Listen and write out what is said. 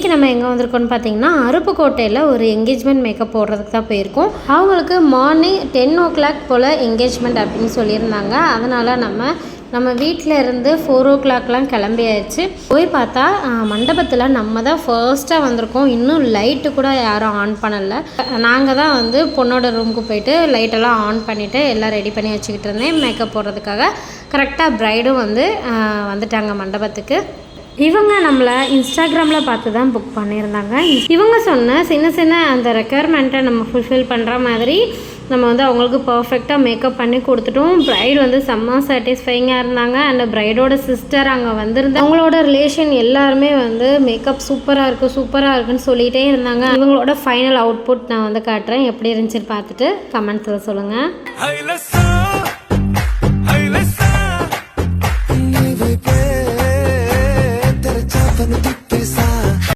இன்றைக்கி நம்ம எங்கே வந்திருக்கோம்னு பார்த்தீங்கன்னா அருப்புக்கோட்டையில் ஒரு என்கேஜ்மெண்ட் மேக்கப் போடுறதுக்கு தான் போயிருக்கோம். அவங்களுக்கு மார்னிங் 10 o'clock போல் என்கேஜ்மெண்ட் அப்படின்னு சொல்லியிருந்தாங்க. அதனால் நம்ம வீட்டில் இருந்து 4 o'clockலாம் கிளம்பியாச்சு. போய் பார்த்தா மண்டபத்தில் நம்ம தான் ஃபர்ஸ்ட்டாக வந்திருக்கோம். இன்னும் லைட்டு கூட யாரும் ஆன் பண்ணலை. நாங்கள் தான் வந்து பொண்ணோட ரூமுக்கு போயிட்டு லைட்டெல்லாம் ஆன் பண்ணிவிட்டு எல்லாம் ரெடி பண்ணி வச்சுக்கிட்டு இருந்தேன் மேக்கப் போடுறதுக்காக. கரெக்டாக ப்ரைடும் வந்துட்டாங்க மண்டபத்துக்கு. இவங்க நம்மளை இன்ஸ்டாகிராமில் பார்த்து தான் புக் பண்ணியிருந்தாங்க. இவங்க சொன்ன சின்ன அந்த ரெக்குயர்மெண்ட்டை நம்ம ஃபுல்ஃபில் பண்ணுற மாதிரி நம்ம வந்து அவங்களுக்கு பர்ஃபெக்டாக மேக்கப் பண்ணி கொடுத்துட்டோம். ப்ரைடு வந்து செம்ம சாட்டிஸ்ஃபைங்காக இருந்தாங்க. அண்ட் ப்ரைடோட சிஸ்டர் அங்கே வந்திருந்தாங்க. அவங்களோட ரிலேஷன் எல்லாருமே வந்து மேக்கப் சூப்பராக இருக்குன்னு சொல்லிகிட்டே இருந்தாங்க. இவங்களோட ஃபைனல் அவுட்புட் நான் வந்து காட்டுறேன். எப்படி இருந்துச்சுன்னு பார்த்துட்டு கமெண்ட்ஸில் சொல்லுங்கள்.